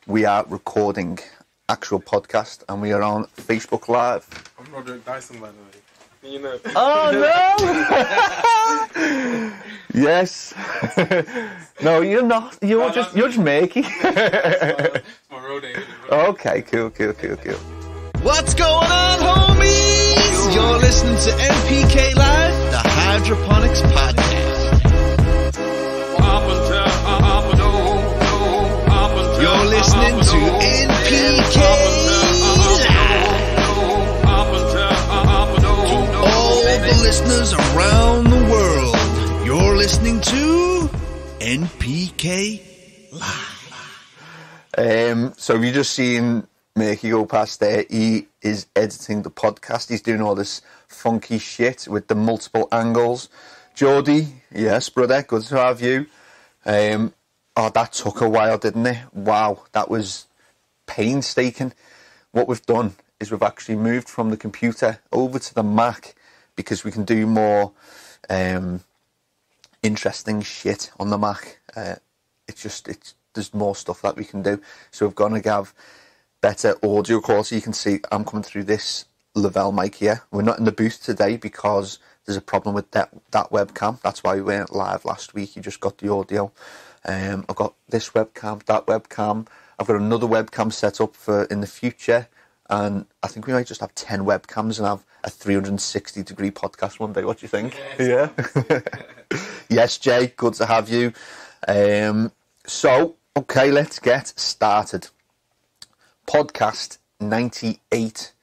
we are recording actual podcast and we are on Facebook Live. I'm Roderick Dyson, by the way. You know. Oh no! Yes. No, you're not. You're just Makey. It's my road name. Okay, cool. What's going on, homies? You're listening to NPK Live, the Hydroponics podcast. You're listening to NPK Live. To all the listeners around the world, you're listening to NPK Live. So have you just seen Makey go past there? He is editing the podcast. He's doing all this funky shit with the multiple angles. Geordie, yes, brother, good to have you. Oh, that took a while, didn't it? Wow, that was painstaking. What we've done is we've actually moved from the computer over to the Mac because we can do more interesting shit on the Mac. There's more stuff that we can do. So we've got to have better audio quality. You can see I'm coming through this Lavelle mic here. We're not in the booth today because there's a problem with that webcam. That's why we weren't live last week. You just got the audio. I've got this webcam, that webcam. I've got another webcam set up for in the future. And I think we might just have 10 webcams and have a 360-degree podcast one day. What do you think? Yes. Yeah? Yes, Jay, good to have you. Okay, let's get started. Podcast 98,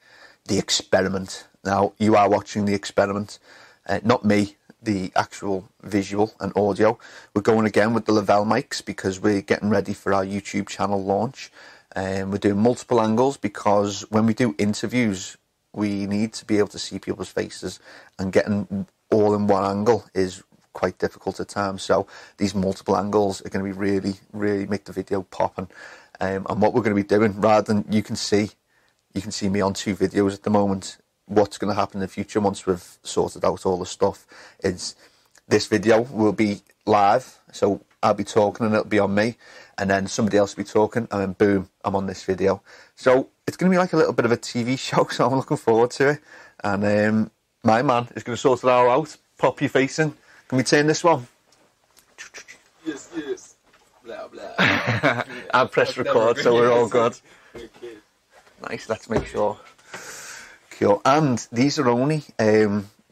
The Experiment. Now, you are watching The Experiment, not me, the actual visual and audio. We're going again with the Lavelle mics because we're getting ready for our YouTube channel launch. We're doing multiple angles because when we do interviews, we need to be able to see people's faces, and getting all in one angle is quite difficult at times. So these multiple angles are going to be really make the video popping. And what we're going to be doing, rather than you can see me on two videos at the moment. What's going to happen in the future once we've sorted out all the stuff is this video will be live. So I'll be talking and it'll be on me, and then somebody else will be talking, and then boom, I'm on this video. So it's going to be like a little bit of a TV show, so I'm looking forward to it. And my man is going to sort it all out. Pop your face in. Can we turn this one? Yes. Blah, blah. I'll press record, so we're all good. Okay. Nice, let's make sure. Cool. And these are only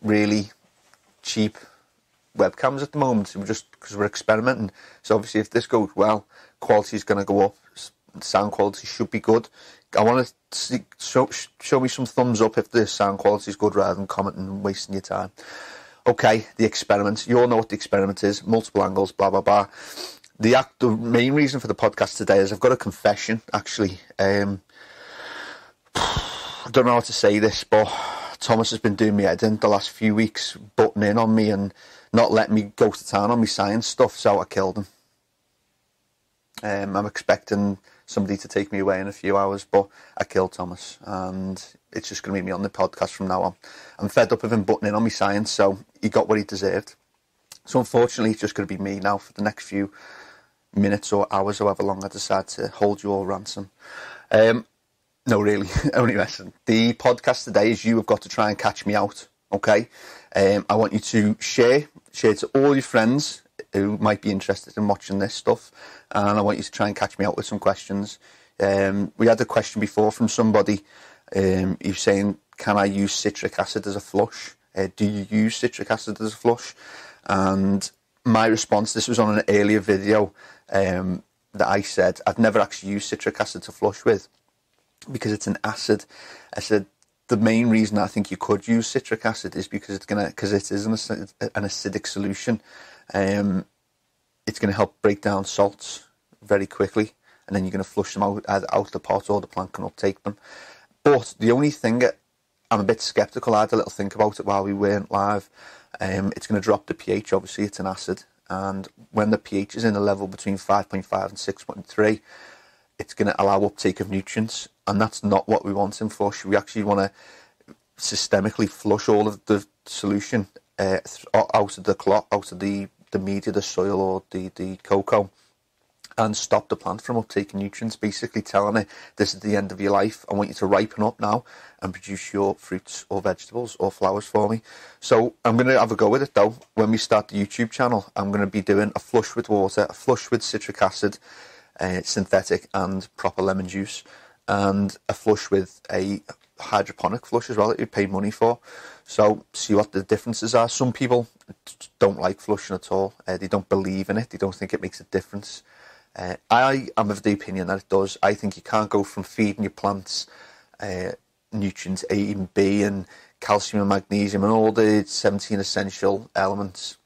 really cheap webcams at the moment. We're just because we're experimenting. So obviously, if this goes well, quality is going to go up. Sound quality should be good. I want to show me some thumbs up if the sound quality is good, rather than commenting and wasting your time. Okay, The Experiment. You all know what The Experiment is. Multiple angles, blah, blah, blah. The main reason for the podcast today is I've got a confession, actually. I don't know how to say this, but Thomas has been doing me head in the last few weeks, butting in on me and not letting me go to town on my science stuff, so I killed him. I'm expecting somebody to take me away in a few hours, but I killed Thomas, and it's just going to be me on the podcast from now on. I'm fed up of him butting in on my science, so he got what he deserved. So unfortunately, it's just going to be me now for the next few minutes or hours, however long I decide to hold you all ransom. No, really, only messing. The podcast today is you have got to try and catch me out, okay? I want you to share to all your friends who might be interested in watching this stuff, and I want you to try and catch me out with some questions. We had a question before from somebody who's saying, can I use citric acid as a flush? Do you use citric acid as a flush? And my response, this was on an earlier video, that I said, I've never actually used citric acid to flush with, because it's an acid. I said the main reason I think you could use citric acid is because it is an acidic solution. It's going to help break down salts very quickly, and then you're going to flush them out the pot, or the plant can uptake them. But the only thing that I'm a bit sceptical, I had a little think about it while we weren't live. It's going to drop the pH. Obviously, it's an acid, and when the pH is in a level between 5.5 and 6.3, it's going to allow uptake of nutrients, and that's not what we want in flush. We actually want to systemically flush all of the solution out of the clot, out of the media, the soil, or the cocoa, and stop the plant from uptaking nutrients, basically telling it this is the end of your life. I want you to ripen up now and produce your fruits or vegetables or flowers for me. So I'm going to have a go with it though. When we start the YouTube channel, I'm going to be doing a flush with water, a flush with citric acid, synthetic and proper lemon juice, and a flush with a hydroponic flush as well that you pay money for. So see what the differences are. Some people don't like flushing at all. They don't believe in it. They don't think it makes a difference. I am of the opinion that it does. I think you can't go from feeding your plants nutrients A and B and calcium and magnesium and all the 17 essential elements,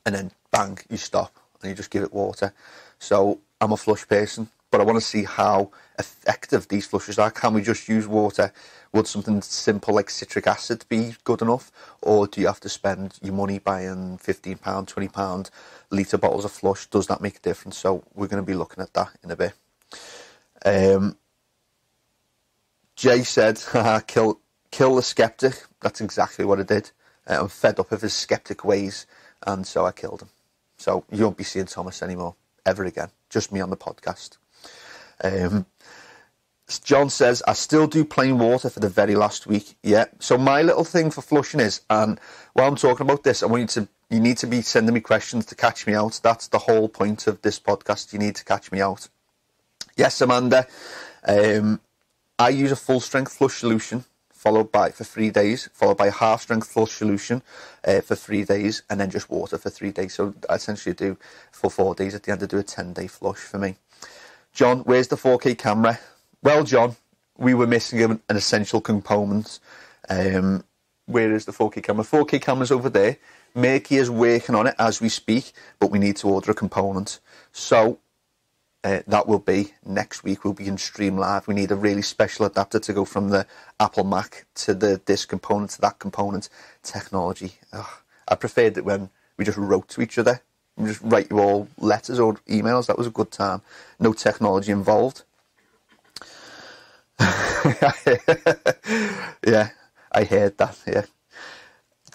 and then bang, you stop and you just give it water. So I'm a flush person, but I want to see how effective these flushes are. Can we just use water? Would something simple like citric acid be good enough? Or do you have to spend your money buying £15, £20 litre bottles of flush? Does that make a difference? So we're going to be looking at that in a bit. Jay said, kill the skeptic. That's exactly what I did. I'm fed up of his skeptic ways, and so I killed him. So you won't be seeing Thomas anymore, ever again. Just me on the podcast. John says, I still do plain water for the very last week. Yeah. So my little thing for flushing is, and while I'm talking about this, I want you need to be sending me questions to catch me out. That's the whole point of this podcast. You need to catch me out. Yes, Amanda. I use a full strength flush solution for 3 days, followed by a half strength flush solution for 3 days, and then just water for 3 days. So I essentially do for 4 days. At the end, I do a 10-day flush for me. John, where's the 4K camera? Well, John, we were missing an essential component. Where is the 4K camera? 4K camera's over there. Merky is working on it as we speak, but we need to order a component. So that will be next week. We'll be in Stream Live. We need a really special adapter to go from the Apple Mac to this component to that component. Technology. I preferred it when we just wrote to each other. We just write you all letters or emails. That was a good time. No technology involved. Yeah, I heard that. Yeah,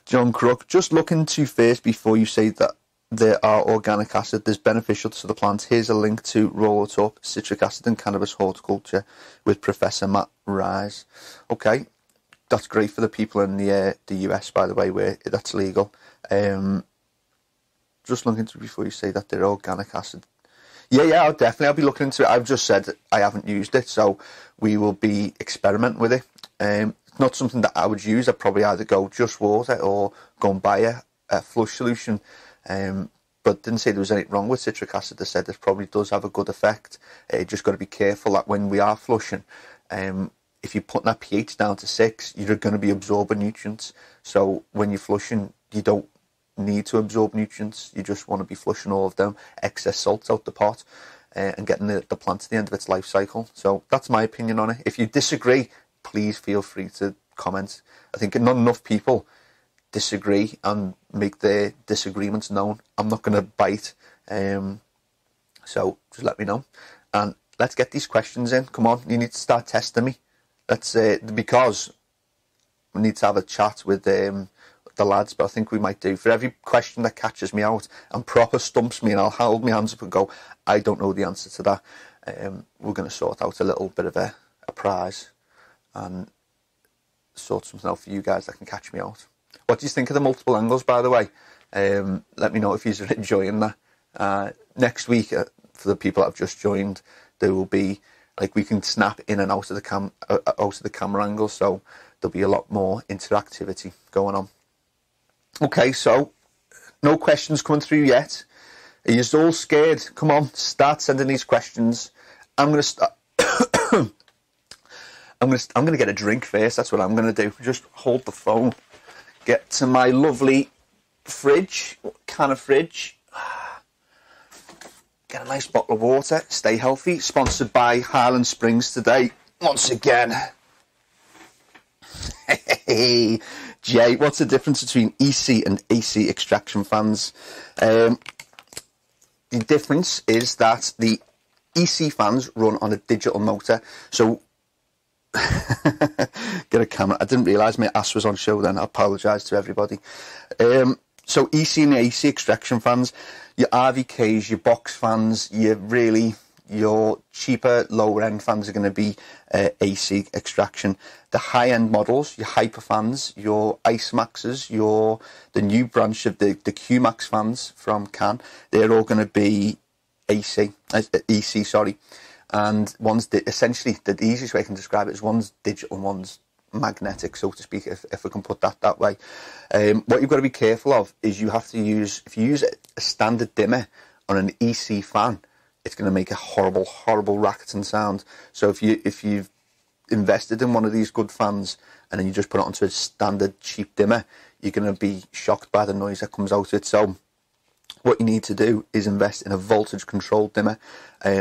John Crook, just look into first before you say that there are organic acid. There's beneficial to the plant. Here's a link to Roll It Up, Citric Acid and Cannabis Horticulture with Professor Matt Rise. Okay, that's great for the people in the US, by the way, where that's legal. Just look into it before you say that they're organic acid. Yeah, I'll be looking into it. I've just said I haven't used it, so we will be experimenting with it. Not something that I would use. I'd probably either go just water or go and buy a flush solution. But didn't say there was anything wrong with citric acid. They said it probably does have a good effect. Just got to be careful that when we are flushing, if you're putting that pH down to 6, you're going to be absorbing nutrients. So when you're flushing, you don't need to absorb nutrients. You just want to be flushing all of them excess salts out the pot and getting the plant to the end of its life cycle. So that's my opinion on it. If you disagree, please feel free to comment. I think not enough people disagree and make their disagreements known. I'm not going to bite, so just let me know, and let's get these questions in. Come on, you need to start testing me. Let's because we need to have a chat with the lads, but I think we might do. For every question that catches me out and proper stumps me, and I'll hold my hands up and go, I don't know the answer to that, we're going to sort out a little bit of a prize and sort something out for you guys that can catch me out. What do you think of the multiple angles, by the way? Let me know if you're enjoying that. Next week, for the people that have just joined, there will be, like, we can snap in and out of the camera angle, so there'll be a lot more interactivity going on. Okay, so no questions coming through yet. Are you all scared? Come on, start sending these questions. I'm going to start. I'm going to get a drink first. That's what I'm going to do. Just hold the phone. Get to my lovely fridge, can of fridge. Get a nice bottle of water. Stay healthy. Sponsored by Highland Springs today. Once again. Hey, Jay, what's the difference between EC and AC extraction fans? The difference is that the EC fans run on a digital motor. So, get a camera. I didn't realise my ass was on show then. I apologise to everybody. So EC and AC extraction fans, your RVKs, your box fans, your cheaper lower end fans are going to be AC extraction. The high end models, your hyper fans, your Ice Maxes, the new branch of the QMax fans from CANNA, they're all going to be EC, sorry. And one's essentially, the easiest way I can describe it is one's digital and one's magnetic, so to speak, if we can put that way. What you've got to be careful of is if you use a standard dimmer on an EC fan, it's going to make a horrible racketing sound. So if you've invested in one of these good fans and then you just put it onto a standard cheap dimmer, you're going to be shocked by the noise that comes out of it. So what you need to do is invest in a voltage controlled dimmer.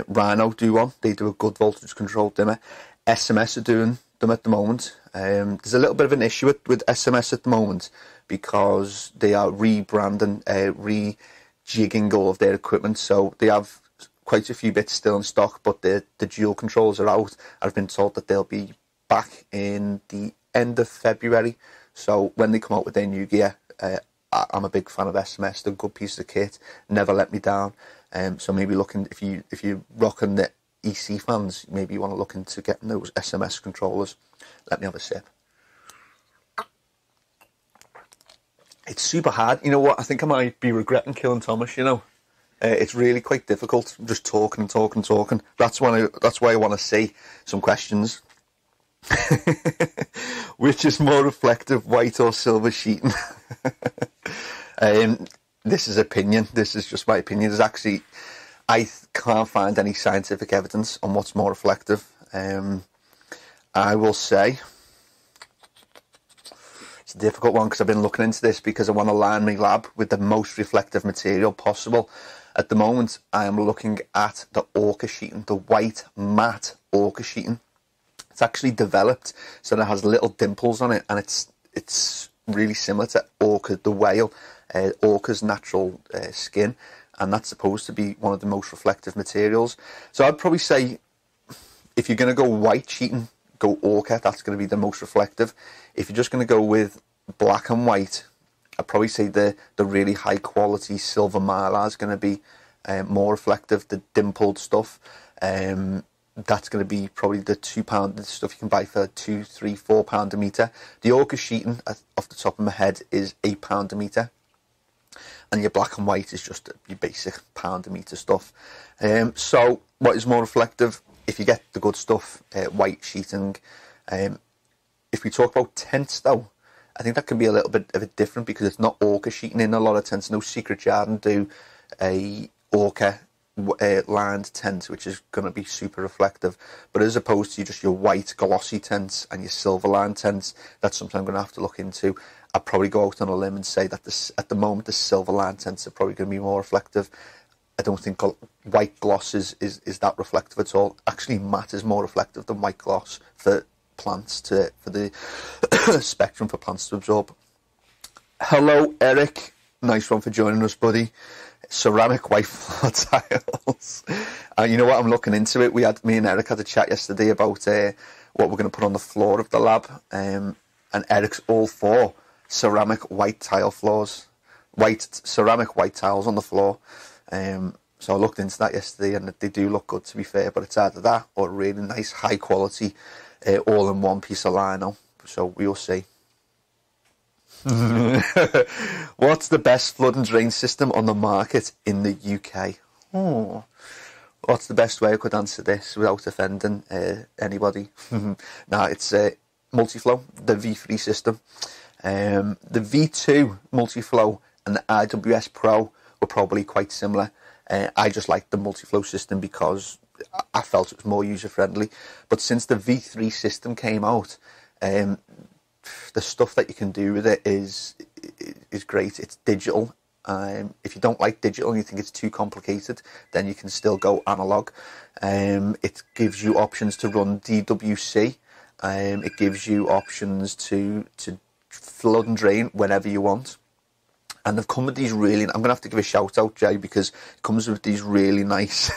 Rhino do one, they do a good voltage controlled dimmer. SMS are doing them at the moment. There's a little bit of an issue with SMS at the moment because they are rebranding, rejigging all of their equipment, so they have quite a few bits still in stock, but the dual controls are out. I've been told that they'll be back in the end of February, so when they come out with their new gear, I'm a big fan of SMS. They're a good piece of kit, never let me down. So maybe looking, if you're rocking the EC fans, maybe you want to look into getting those SMS controllers. Let me have a sip. It's super hard. You know what? I think I might be regretting killing Thomas, you know. It's really quite difficult. I'm just talking. That's why I want to see some questions. Which is more reflective, white or silver sheeting? This is opinion. This is just my opinion. I can't find any scientific evidence on what's more reflective. I will say it's a difficult one because I've been looking into this because I want to line my lab with the most reflective material possible. At the moment, I am looking at the orca sheeting, the white matte orca sheeting. It's actually developed so that it has little dimples on it, and it's really similar to orca, the whale, orca's natural skin, and that's supposed to be one of the most reflective materials. So I'd probably say if you're going to go white sheeting, go orca. That's going to be the most reflective. If you're just going to go with black and white, I'd probably say the really high quality silver mylar is going to be more reflective. The dimpled stuff, that's going to be probably the £2 stuff you can buy for £2, £3, £4 a metre. The orca sheeting, off the top of my head, is £8 a metre. And your black and white is just your basic pound a metre stuff. So what is more reflective? If you get the good stuff, white sheeting. If we talk about tents though, I think that can be a little bit of a different because it's not orca sheeting in a lot of tents. No Secret Garden do a orca lined tent, which is going to be super reflective. But as opposed to just your white glossy tents and your silver lined tents, that's something I'm going to have to look into. I'd probably go out on a limb and say that at the moment the silver line tents are probably going to be more reflective. I don't think white gloss is that reflective at all. Actually, matte is more reflective than white gloss for plants, for the spectrum for plants to absorb. Hello, Eric. Nice one for joining us, buddy. Ceramic white floor tiles. You know what? I'm looking into it. Me and Eric had a chat yesterday about what we're going to put on the floor of the lab, and Eric's all for ceramic white tile floors, ceramic white tiles on the floor. So I looked into that yesterday, and they do look good, to be fair. But it's either that or a really nice, high quality, all-in-one piece of lino. So we'll see. What's the best flood and drain system on the market in the UK? Oh, what's the best way I could answer this without offending anybody? Now it's Multiflow, the V3 system. The V2 Multiflow and the IWS Pro were probably quite similar. I just liked the Multiflow system because I felt it was more user-friendly. But since the V3 system came out, the stuff that you can do with it is great. It's digital. If you don't like digital and you think it's too complicated, then you can still go analog. It gives you options to run DWC. It gives you options to flood and drain whenever you want. And they've come with these really... I'm going to have to give a shout out, Jay, because it comes with these really nice...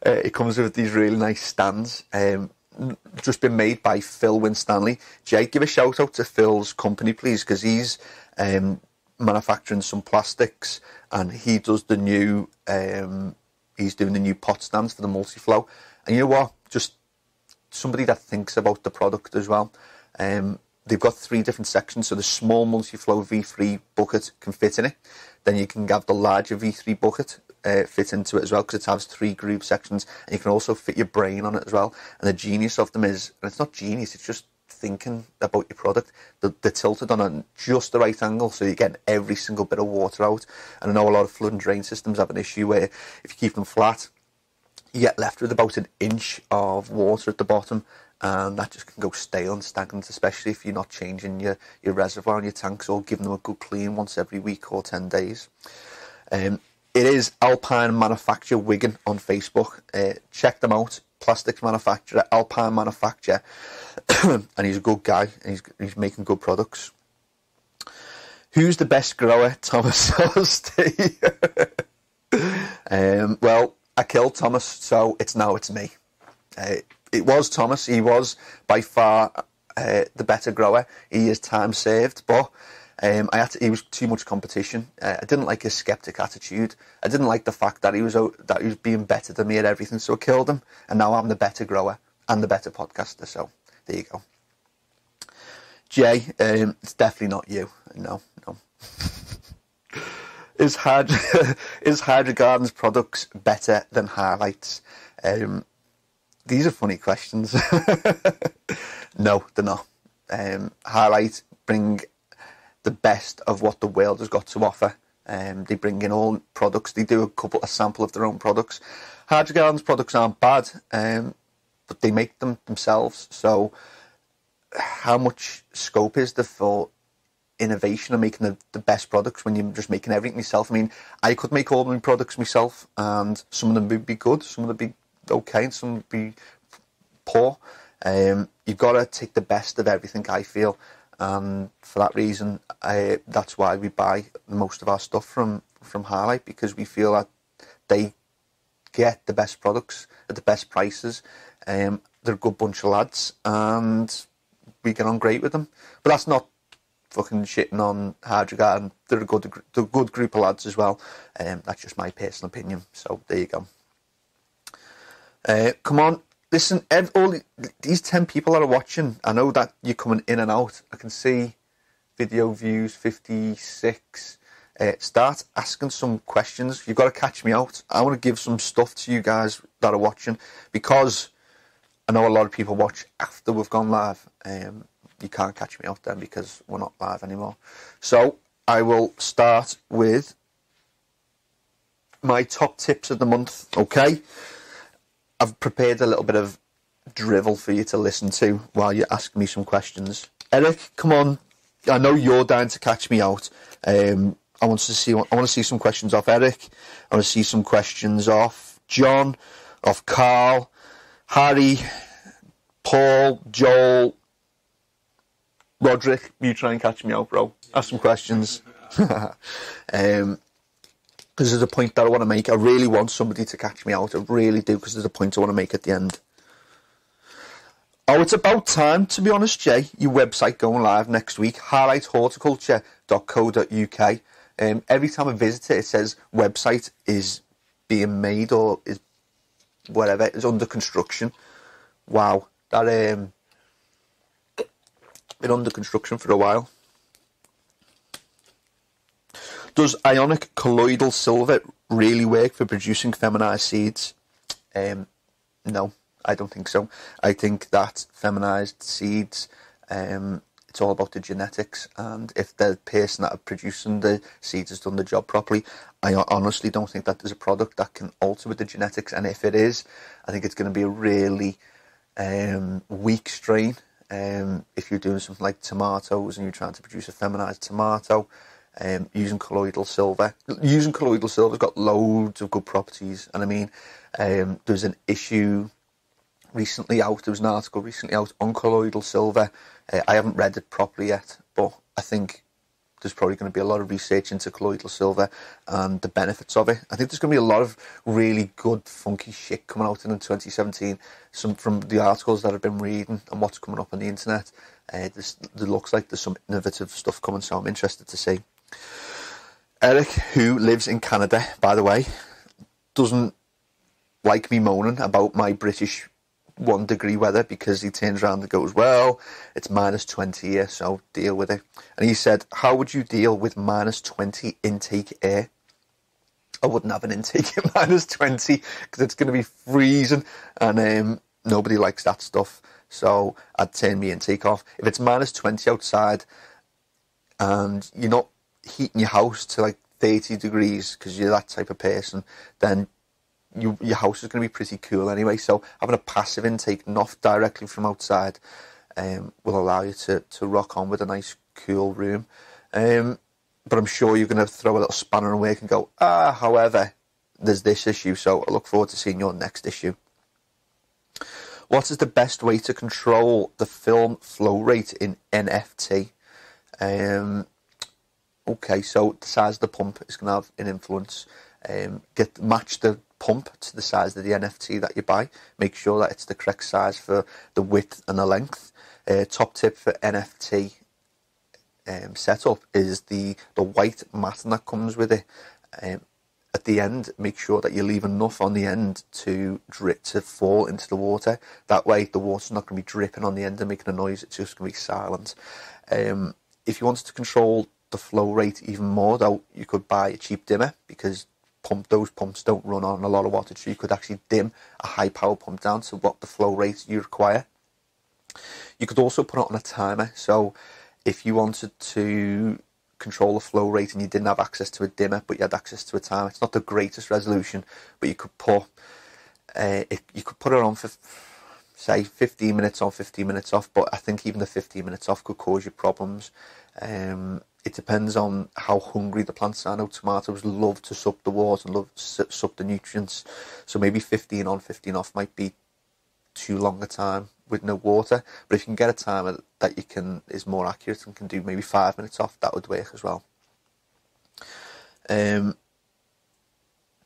it comes with these really nice stands. Just been made by Phil Winstanley. Jay, give a shout out to Phil's company, please, because he's manufacturing some plastics, and he does the new, he's doing the new pot stands for the multi-flow. And you know what? Just somebody that thinks about the product as well. They've got 3 different sections, so the small multi-flow V3 bucket can fit in it. Then you can have the larger V3 bucket fit into it as well, because it has 3 groove sections, and you can also fit your brain on it as well. And the genius of them is, and it's not genius, it's just thinking about your product. They're tilted on just the right angle, so you're getting every single bit of water out. And I know a lot of flood and drain systems have an issue where if you keep them flat, you get left with about an inch of water at the bottom, and that just can go stale and stagnant, especially if you're not changing your reservoir and your tanks or giving them a good clean once every week or 10 days. It is Alpine Manufacture Wigan on Facebook. Check them out. Plastics manufacturer, Alpine manufacturer, and he's a good guy, and he's making good products. Who's the best grower, Thomas or Steve? Well, I killed Thomas, so it's me. It was Thomas. He was by far the better grower. He is time saved, but he was too much competition. I didn't like his skeptic attitude. I didn't like the fact that he was being better than me at everything, so I killed him. And now I'm the better grower and the better podcaster. So there you go. Jay, it's definitely not you. No. Is Hydro Garden's products better than Highlights? These are funny questions. No, they're not. Highlight bring the best of what the world has got to offer. They bring in all products. They do a sample of their own products. Hydro Garden's products aren't bad, but they make them themselves. So how much scope is there for innovation and making the best products when you're just making everything yourself? I mean, I could make all my products myself, and some of them would be good, some of them would be okay, and some would be poor. You've got to take the best of everything, I feel, and for that reason, that's why we buy most of our stuff from Highlight, because we feel that they get the best products at the best prices. They're a good bunch of lads, and we get on great with them. But that's not fucking shitting on Hydro Garden. They're a good group of lads as well. That's just my personal opinion. So there you go. Come on, listen, all these 10 people that are watching, I know that you're coming in and out. I can see video views 56. Start asking some questions. You've got to catch me out. I want to give some stuff to you guys that are watching, because I know a lot of people watch after we've gone live. You can't catch me out then because we're not live anymore. So I will start with my top tips of the month, okay? I've prepared a little bit of drivel for you to listen to while you're asking me some questions. Eric, come on. I know you're down to catch me out. I want to see some questions off Eric. I want to see some questions off John, off Carl, Harry, Paul, Joel, Roderick. You try and catch me out, bro. Ask some questions. Because there's a point that I want to make. I really want somebody to catch me out. I really do, because there's a point I want to make at the end. Oh, it's about time, to be honest, Jay. Your website going live next week, highlighthorticulture.co.uk. Every time I visit it, it says website is being made, or is whatever, is under construction. Wow, that been under construction for a while. Does ionic colloidal silver really work for producing feminized seeds? No, I don't think so. I think that feminized seeds, it's all about the genetics, and if the person that are producing the seeds has done the job properly, I honestly don't think that there's a product that can alter with the genetics. And if it is, I think it's going to be a really weak strain. If you're doing something like tomatoes and you're trying to produce a feminized tomato, using colloidal silver. Using colloidal silver's got loads of good properties, and I mean, there's an issue recently out. There was an article recently out on colloidal silver. I haven't read it properly yet, but I think there's probably going to be a lot of research into colloidal silver and the benefits of it. I think there's going to be a lot of really good, funky shit coming out in 2017. Some from the articles that I've been reading and what's coming up on the internet. There looks like there's some innovative stuff coming, so I'm interested to see. Eric, who lives in Canada, by the way, doesn't like me moaning about my British 1 degree weather, because he turns around and goes, well, it's -20 here, so deal with it. And he said, how would you deal with -20 intake air? I wouldn't have an intake at -20 because it's going to be freezing, and nobody likes that stuff. So I'd turn my intake off. If it's -20 outside and you're not heating your house to like 30 degrees because you're that type of person, then your house is going to be pretty cool anyway. So having a passive intake, not directly from outside, will allow you to rock on with a nice cool room. But I'm sure you're going to throw a little spanner in work and go, however, there's this issue. So I look forward to seeing your next issue. What is the best way to control the film flow rate in NFT? Okay, so the size of the pump is going to have an influence. Match the pump to the size of the NFT that you buy. Make sure that it's the correct size for the width and the length. Top tip for NFT setup is the white matting that comes with it. At the end, make sure that you leave enough on the end to fall into the water. That way the water's not going to be dripping on the end and making a noise, it's just going to be silent. If you wanted to control the flow rate even more, though, you could buy a cheap dimmer, because those pumps don't run on a lot of wattage, so you could actually dim a high power pump down to what the flow rate you require. You could also put it on a timer, so if you wanted to control the flow rate and you didn't have access to a dimmer but you had access to a timer, it's not the greatest resolution, but you could put it on for say 15 minutes on, 15 minutes off. But I think even the 15 minutes off could cause you problems. It depends on how hungry the plants are. I know tomatoes love to suck the water and love to suck the nutrients, so maybe 15 on, 15 off might be too long a time with no water. But if you can get a timer that is more accurate and can do maybe 5 minutes off, that would work as well.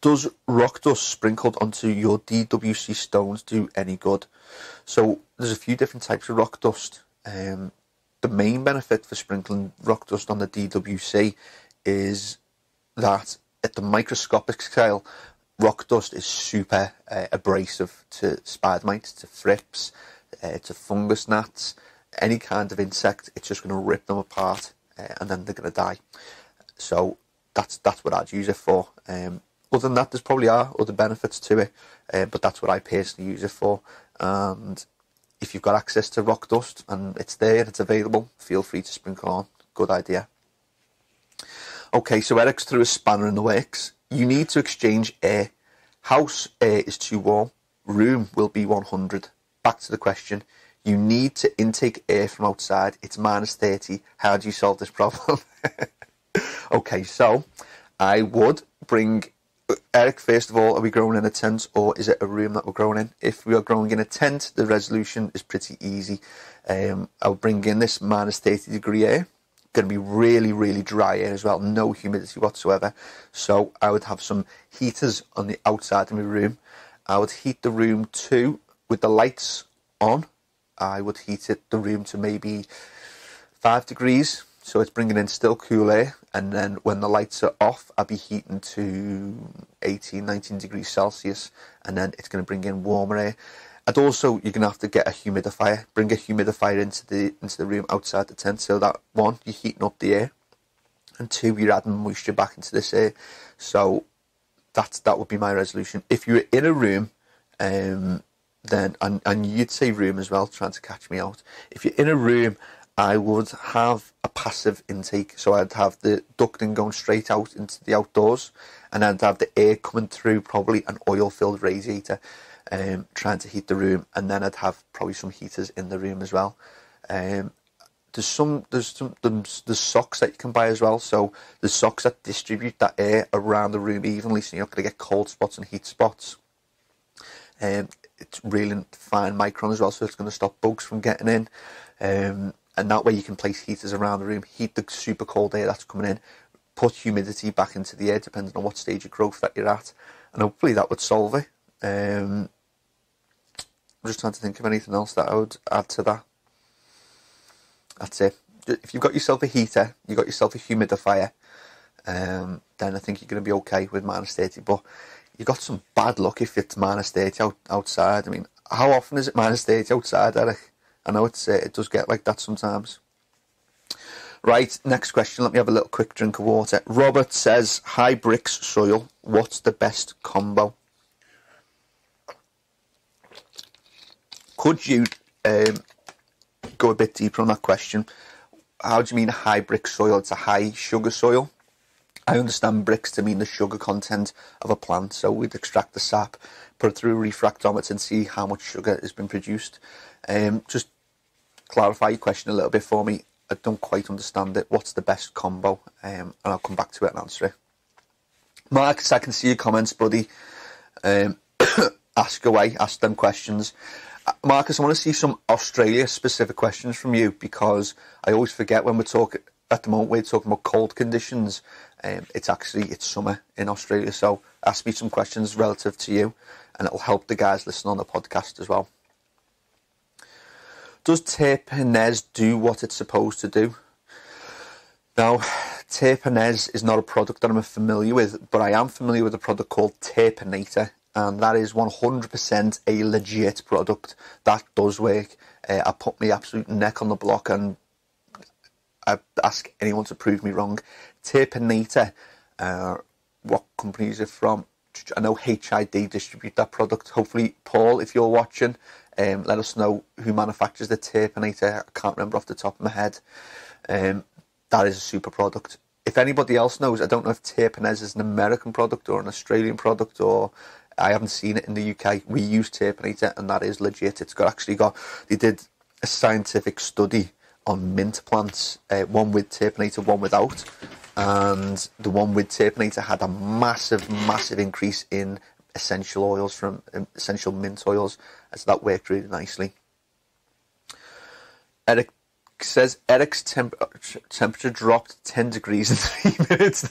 Does rock dust sprinkled onto your DWC stones do any good? So there's a few different types of rock dust. The main benefit for sprinkling rock dust on the DWC is that at the microscopic scale, rock dust is super abrasive to spider mites, to thrips, to fungus gnats, any kind of insect. It's just going to rip them apart, and then they're going to die. So that's what I'd use it for. Other than that, there's probably are other benefits to it, but that's what I personally use it for. And if you've got access to rock dust and it's there and it's available, feel free to sprinkle on. Good idea. Okay, so Eric's threw a spanner in the works. You need to exchange air. House air is too warm. Room will be 100. Back to the question. You need to intake air from outside. It's -30. How do you solve this problem? Okay, so I would bring... Eric, first of all, are we growing in a tent or is it a room that we're growing in? If we are growing in a tent, the resolution is pretty easy. I'll bring in this -30 degree air. Going to be really, really dry air as well. No humidity whatsoever. So I would have some heaters on the outside of my room. I would heat the room too with the lights on. I would heat the room to maybe 5 degrees. So it's bringing in still cool air, and then when the lights are off, I'll be heating to 18, 19 degrees Celsius, and then it's going to bring in warmer air. And also, you're going to have to get a humidifier. Bring a humidifier into the room outside the tent, so that one, you're heating up the air, and two, you're adding moisture back into this air. So that would be my resolution. If you're in a room, then and you'd say room as well, trying to catch me out. If you're in a room, I would have a passive intake, so I'd have the ducting going straight out into the outdoors, and I'd have the air coming through probably an oil-filled radiator, trying to heat the room, and then I'd have probably some heaters in the room as well. There's socks that you can buy as well, so there's socks that distribute that air around the room evenly, so you're not going to get cold spots and heat spots. It's really fine micron as well, so it's going to stop bugs from getting in. And that way you can place heaters around the room, heat the super cold air that's coming in, put humidity back into the air depending on what stage of growth that you're at, and hopefully that would solve it. I'm just trying to think of anything else that I would add to that. That's it. If you've got yourself a heater, you've got yourself a humidifier, then I think you're going to be okay with minus 30. But you got some bad luck if it's minus 30 outside. I mean, how often is it minus 30 outside, Eric? I know it does get like that sometimes. Right, next question. Let me have a little quick drink of water. Robert says, high bricks soil, what's the best combo? Could you go a bit deeper on that question? How do you mean a high brick soil? It's a high sugar soil. I understand bricks to mean the sugar content of a plant. So we'd extract the sap, put it through a refractometer and see how much sugar has been produced. Just clarify your question a little bit for me. I don't quite understand it. What's the best combo? And I'll come back to it and answer it. Marcus, I can see your comments, buddy. Ask away, ask them questions. Marcus, I want to see some Australia-specific questions from you, because I always forget when we're talking, at the moment we're talking about cold conditions. It's summer in Australia, so ask me some questions relative to you, and it'll help the guys listening on the podcast as well. Does Terpenez do what it's supposed to do? Now, Terpenez is not a product that I'm familiar with, but I am familiar with a product called Terpenator, and that is 100% a legit product. That does work. I put my absolute neck on the block and I ask anyone to prove me wrong. Terpenator, what company is it from? I know HID distribute that product. Hopefully, Paul, if you're watching, let us know who manufactures the Terpenator. I can't remember off the top of my head. That is a super product. If anybody else knows, I don't know if Terpenez is an American product or an Australian product, or I haven't seen it in the UK. We use Terpenator, and that is legit. They did a scientific study on mint plants, one with Terpenator, one without, and the one with Terpenator had a massive increase in essential oils from essential mint oils, as that worked really nicely. Eric says Eric's temperature dropped 10 degrees in 3 minutes.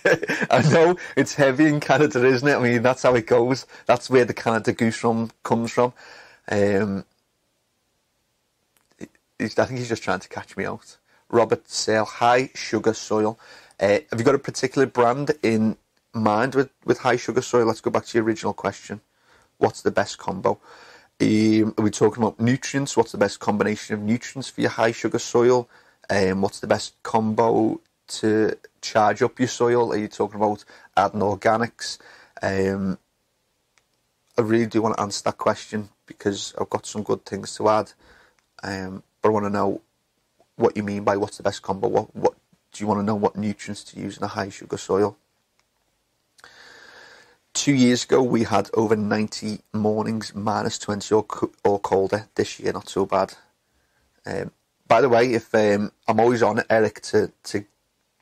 I know it's heavy in Canada, isn't it? I mean, that's how it goes. That's where the Canada goose comes from. I think he's just trying to catch me out. Robert Sale, high sugar soil. Have you got a particular brand in mind with high sugar soil? Let's go back to your original question. What's the best combo? Are we talking about nutrients? What's the best combination of nutrients for your high sugar soil? What's the best combo to charge up your soil? Are you talking about adding organics? I really do want to answer that question because I've got some good things to add. But I want to know what you mean by what's the best combo. What do you want to know? What nutrients to use in a high sugar soil? 2 years ago, we had over 90 mornings minus 20 or colder. This year, not so bad. By the way, if I'm always on Eric to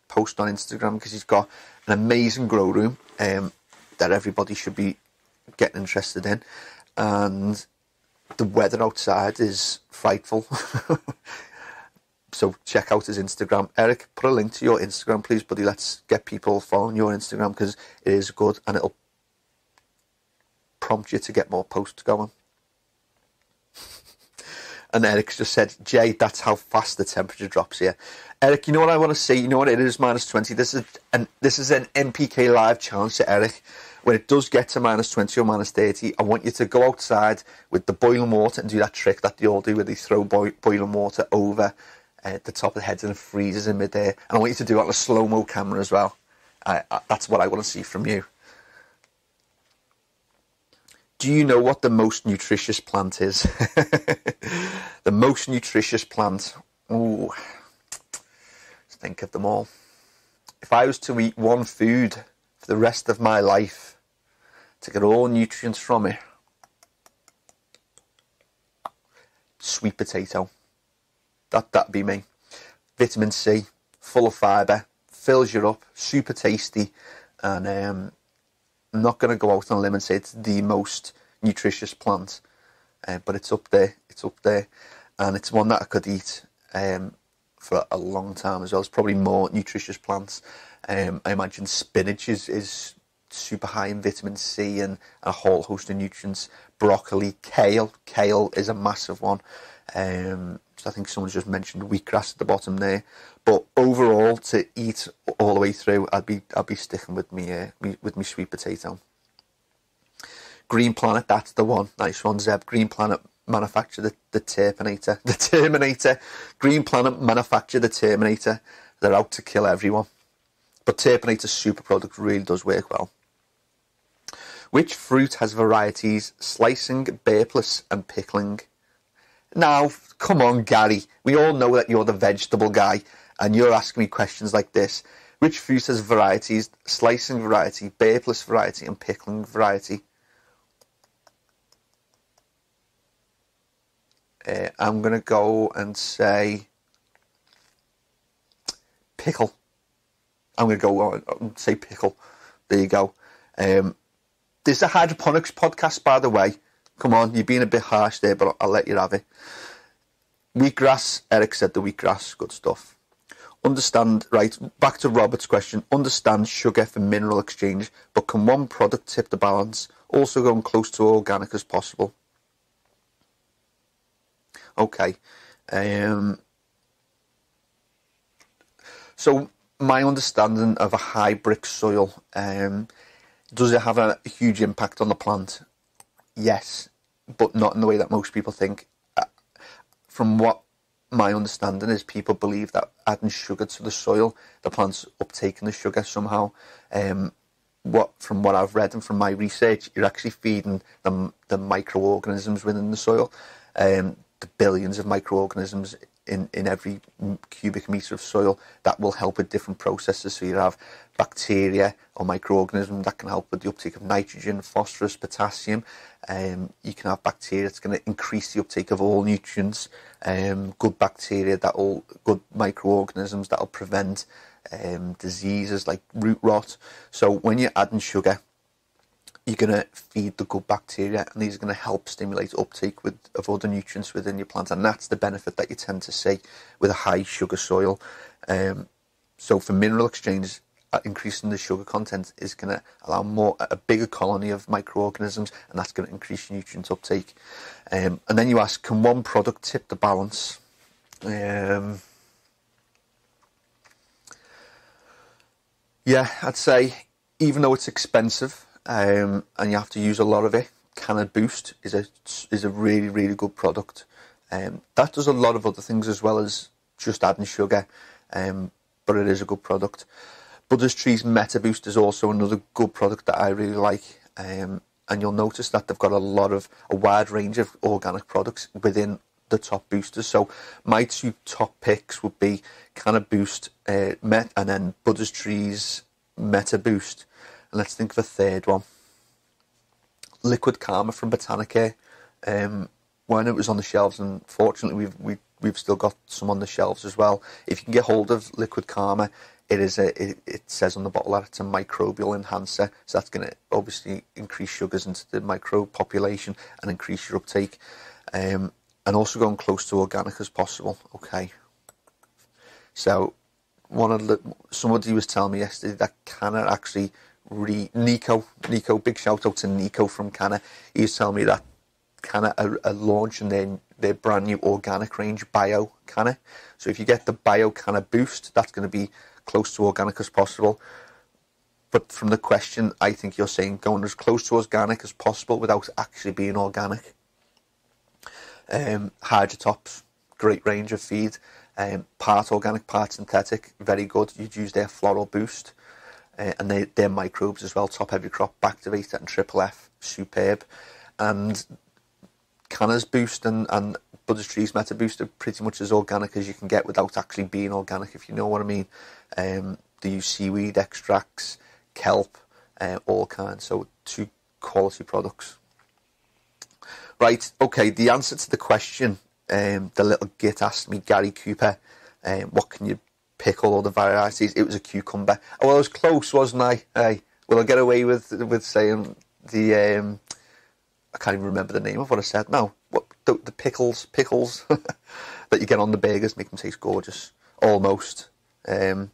post on Instagram, because he's got an amazing grow room that everybody should be getting interested in, and the weather outside is frightful. So check out his Instagram. Eric, put a link to your Instagram, please, buddy. Let's get people following your Instagram, because it is good and it'll prompt you to get more posts going. And Eric's just said, Jay, that's how fast the temperature drops here. Eric, you know what I want to say? You know what it is, minus 20? This is an NPK live challenge to Eric. When it does get to minus 20 or minus 30, I want you to go outside with the boiling water and do that trick that they all do, where they throw boiling water over the top of the heads and it freezes in midair. And I want you to do it on a slow-mo camera as well. That's what I want to see from you. Do you know what the most nutritious plant is? The most nutritious plant. Ooh. Let's think of them all. If I was to eat one food for the rest of my life to get all nutrients from it, sweet potato. That'd be me. Vitamin C, full of fibre, fills you up, super tasty, and I'm not going to go out on a limb and say it's the most nutritious plant, but it's up there. It's up there, and it's one that I could eat for a long time as well. It's probably more nutritious plants. I imagine spinach is super high in vitamin C and a whole host of nutrients. Broccoli, kale is a massive one. So I think someone's just mentioned wheatgrass at the bottom there. But overall, to eat all the way through, I'd be sticking with me sweet potato. Green Planet, that's the one. Nice one, Zeb. Green Planet manufacture the Terminator. The Terminator. Green Planet manufacture the Terminator. They're out to kill everyone. But Terminator super product really does work well. Which fruit has varieties slicing, burpless and pickling? Now, come on, Gary. We all know that you're the vegetable guy and you're asking me questions like this. Which fruit has varieties slicing variety, burpless variety and pickling variety? I'm going to go and say pickle. I'm going to go and say pickle. There you go. This is a hydroponics podcast, by the way. Come on, you're being a bit harsh there, but I'll let you have it. Wheatgrass, Eric said the wheatgrass, good stuff. Understand, right, back to Robert's question. Understand sugar for mineral exchange, but can one product tip the balance? Also going close to organic as possible. Okay. So my understanding of a high brick soil, does it have a huge impact on the plant? Yes, but not in the way that most people think. From what my understanding is, people believe that adding sugar to the soil, the plant's uptaking the sugar somehow. From what I've read and from my research, you're actually feeding the microorganisms within the soil. The billions of microorganisms in every cubic metre of soil that will help with different processes. So you have bacteria or microorganisms that can help with the uptake of nitrogen, phosphorus, potassium. You can have bacteria that's going to increase the uptake of all nutrients. Good bacteria, good microorganisms that will prevent diseases like root rot. So when you're adding sugar, you're going to feed the good bacteria, and these are going to help stimulate uptake of other nutrients within your plant, and that's the benefit that you tend to see with a high sugar soil. So for mineral exchange, increasing the sugar content is going to allow a bigger colony of microorganisms, and that's going to increase nutrient uptake. And then you ask, can one product tip the balance? Yeah, I'd say even though it's expensive, and you have to use a lot of it, CANNA Boost is a really, really good product. That does a lot of other things as well as just adding sugar, but it is a good product. Buddha's Trees Meta Boost is also another good product that I really like, and you'll notice that they've got a wide range of organic products within the top boosters. So my two top picks would be CANNA Boost and then Buddha's Trees Meta Boost. And let's think of a third one. Liquid Karma from Botanicare. When it was on the shelves, and fortunately we've still got some on the shelves as well. If you can get hold of Liquid Karma, it says on the bottle that it's a microbial enhancer. So that's going to obviously increase sugars into the microbe population and increase your uptake. And also going close to organic as possible. Okay. So somebody was telling me yesterday that CANNA actually Nico, big shout out to Nico from CANNA. He was telling me that CANNA are launching their brand new organic range, Bio CANNA. So if you get the Bio CANNA Boost, that's going to be close to organic as possible. But from the question, I think you're saying going as close to organic as possible without actually being organic. Hydrotops, great range of feed. Part organic, part synthetic, very good. You'd use their Floral Boost. And they're microbes as well, top heavy crop, Bactivate and Triple F, superb. And CANNA's Boost and Buddha's Trees Meta Boost are pretty much as organic as you can get without actually being organic, if you know what I mean. They use seaweed extracts, kelp, all kinds. So two quality products. Right, okay, the answer to the question, the little git asked me, Gary Cooper, what can you pickle all the varieties? It was a cucumber. Oh, well, I was close, wasn't I? Hey, will I get away with saying the I can't even remember the name of what I said now. What the pickles that you get on the burgers, make them taste gorgeous. Almost. I'll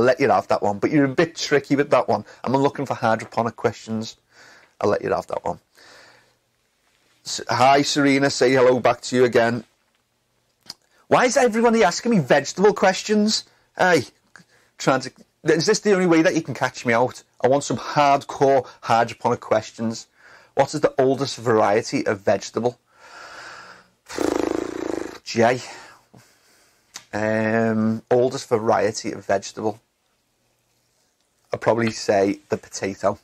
let you have that one, but you're a bit tricky with that one. I'm looking for hydroponic questions. I'll let you have that one. Hi Serena, say hello back to you again. Why is everybody asking me vegetable questions? Hey, is this the only way that you can catch me out? I want some hardcore hydroponic questions. What is the oldest variety of vegetable? J. Oldest variety of vegetable. I'd probably say the potato.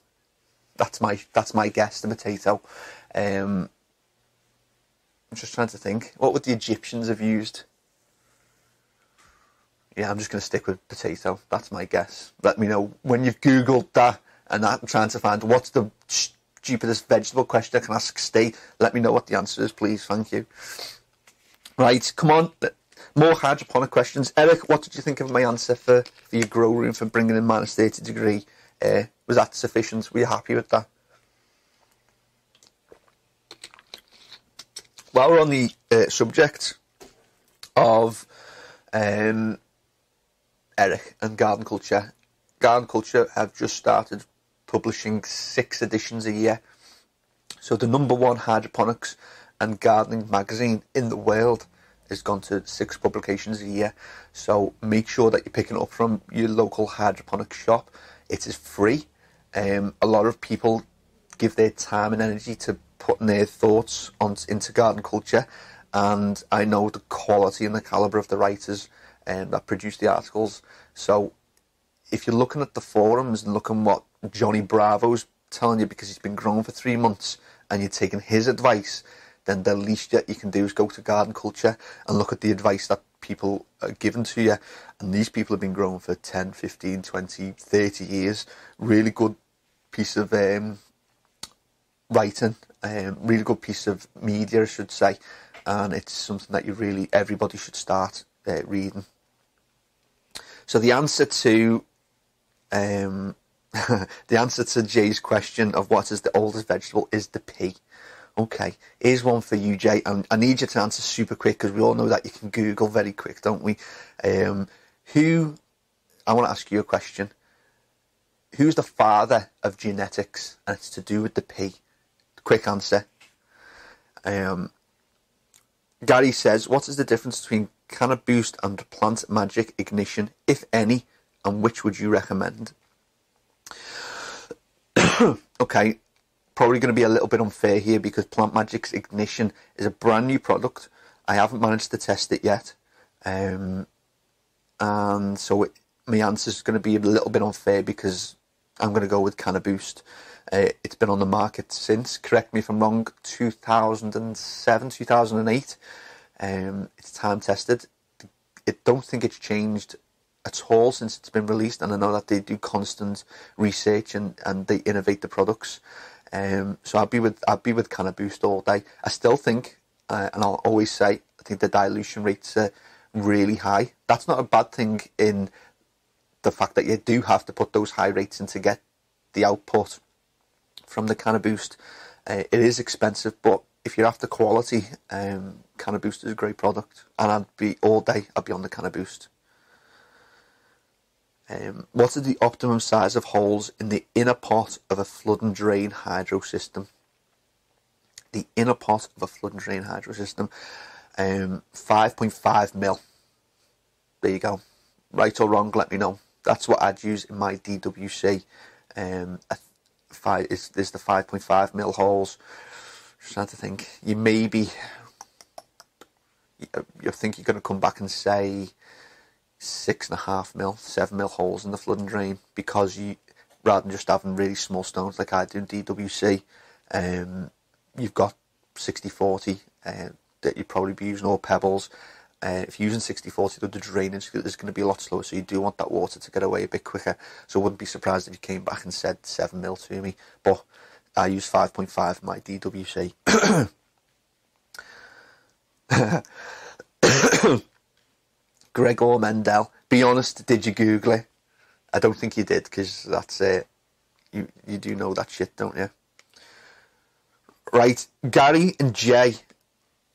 That's my guess, the potato. I'm just trying to think. What would the Egyptians have used? Yeah, I'm just going to stick with potato. That's my guess. Let me know when you've Googled that and I'm trying to find what's the stupidest vegetable question I can ask Stay. Let me know what the answer is, please. Thank you. Right, come on. More hydroponic questions. Eric, what did you think of my answer for your grow room for bringing in -30 degree? Was that sufficient? Were you happy with that? While we're on the subject of Eric and Garden Culture have just started publishing 6 editions a year. So the #1 hydroponics and gardening magazine in the world has gone to 6 publications a year. So make sure that you're picking it up from your local hydroponic shop. It is free. A lot of people give their time and energy to putting their thoughts into garden culture, and I know the quality and the calibre of the writers that produce the articles. So if you're looking at the forums and looking what Johnny Bravo's telling you because he's been growing for 3 months and you're taking his advice, then the least that you can do is go to Garden Culture and look at the advice that people are giving to you. And these people have been growing for 10, 15, 20, 30 years. Really good piece of writing, really good piece of media, I should say. And it's something that everybody should start reading. So the answer to Jay's question of what is the oldest vegetable is the pea. Okay, here's one for you, Jay, and I need you to answer super quick because we all know that you can Google very quick, don't we? I want to ask you a question. Who's the father of genetics? And it's to do with the pea. Quick answer. Gary says, what is the difference between CANNA Boost and Plant Magic Ignition, if any, and which would you recommend? Okay, probably going to be a little bit unfair here because Plant Magic's Ignition is a brand new product. I haven't managed to test it yet. And so my answer is going to be a little bit unfair because I'm going to go with CANNA Boost. It's been on the market since, correct me if I'm wrong, 2007, 2008. It's time tested. I don't think it's changed at all since it's been released, and I know that they do constant research and they innovate the products. So I'd be with CANNA Boost all day. I still think, and I'll always say, I think the dilution rates are really high. That's not a bad thing in the fact that you do have to put those high rates in to get the output from the CANNA Boost. It is expensive, but if you're after quality, CANNA Boost is a great product, and I'd be on the CANNA Boost. What is the optimum size of holes in the inner pot of a flood and drain hydro system? The inner pot of a flood and drain hydro system, 5.5 mil. There you go. Right or wrong, let me know. That's what I'd use in my DWC. There's the 5.5 mil holes. Just trying to think. You think you're going to come back and say 6.5 mil, 7 mil holes in the flood and drain, because rather than just having really small stones like I do in DWC, you've got 60-40 that you'd probably be using, all pebbles. If you're using 60-40, the drainage is going to be a lot slower, so you do want that water to get away a bit quicker. So I wouldn't be surprised if you came back and said 7 mil to me, but I use 5.5 in my DWC. Gregor Mendel, be honest, did you Google it? I don't think you did, because that's you do know that shit, don't you? Right, Gary and Jay,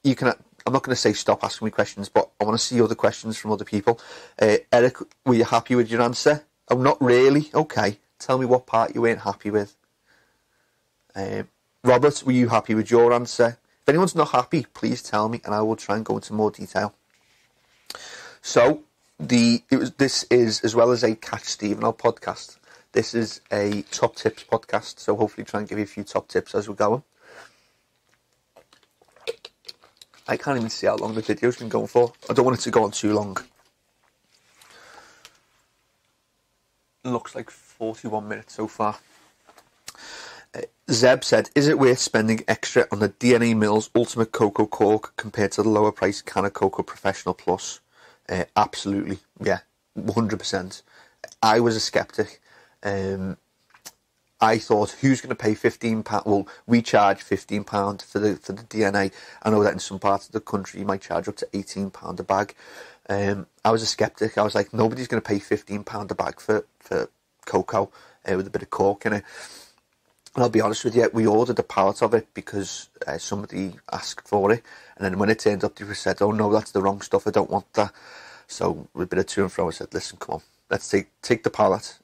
I'm not going to say stop asking me questions, but I want to see other questions from other people. Eric, were you happy with your answer? Oh, not really? Okay, tell me what part you weren't happy with. Robert, were you happy with your answer? If anyone's not happy, please tell me and I will try and go into more detail. So this is, as well as a Catch Stephen Out podcast, this is a top tips podcast. So hopefully try and give you a few top tips as we're going. I can't even see how long the video's been going for. I don't want it to go on too long. It looks like 41 minutes so far. Zeb said, is it worth spending extra on the DNA Mills Ultimate Cocoa Cork compared to the lower price CANNA Cocoa Professional Plus? Absolutely, yeah, 100%. I was a skeptic. I thought, who's going to pay £15? Well, we charge £15 for the DNA. I know that in some parts of the country you might charge up to £18 a bag. I was a skeptic. I was like, nobody's going to pay £15 a bag for cocoa with a bit of cork in it. And I'll be honest with you, we ordered a pallet of it because somebody asked for it. And then when it turned up, they said, oh no, that's the wrong stuff, I don't want that. So with a bit of to and fro, I said, listen, come on, let's take the pallet,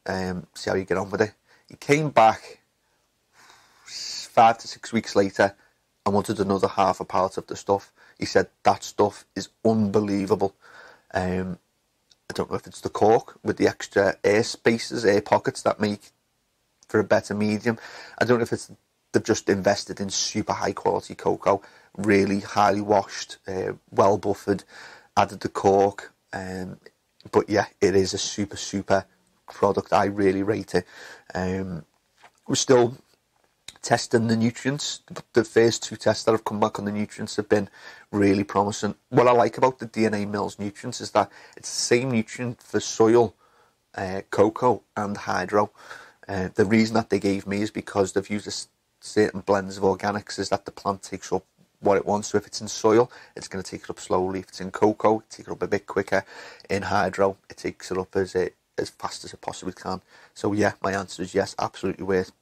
see how you get on with it. He came back 5 to 6 weeks later and wanted another half a pallet of the stuff. He said, that stuff is unbelievable. I don't know if it's the cork with the extra air spaces, air pockets that make for a better medium. I don't know if it's they've just invested in super high quality cocoa, really highly washed, well buffered, added the cork. But yeah, it is a super product. I really rate it. We're still testing the nutrients. The first 2 tests that have come back on the nutrients have been really promising. What I like about the DNA Mills nutrients is that it's the same nutrient for soil, cocoa and hydro. The reason that they gave me is because they've used certain blends of organics, is that the plant takes up what it wants. So if it's in soil, it's going to take it up slowly. If it's in cocoa, it takes it up a bit quicker. In hydro, it takes it up as fast as it possibly can. So yeah, my answer is yes, absolutely worth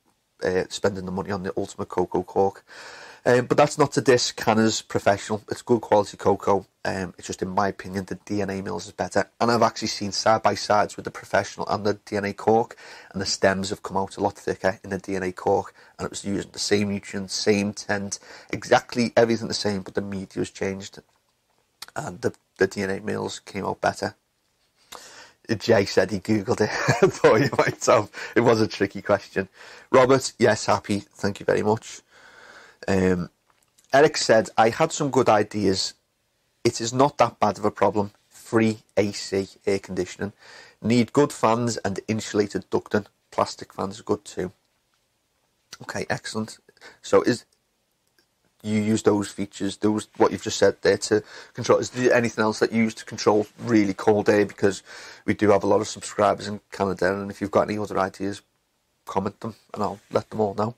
spending the money on the Ultimate Cocoa Cork. But that's not to diss CANNA's Professional. It's good quality cocoa. It's just, in my opinion, the DNA Mills is better. And I've actually seen side-by-sides with the Professional and the DNA Cork, and the stems have come out a lot thicker in the DNA Cork, and it was using the same nutrients, same tint, exactly everything the same, but the media has changed, and the DNA Mills came out better. Jay said he googled it. I thought you might have. It was a tricky question. Robert, yes, happy. Thank you very much. Eric said, I had some good ideas. It is not that bad of a problem. Free AC, air conditioning. Need good fans and insulated ducting. Plastic fans are good too. Okay, excellent. So you use those features, what you've just said there, to control. Is there anything else that you use to control really cold air? Because we do have a lot of subscribers in Canada, and if you've got any other ideas, comment them and I'll let them all know.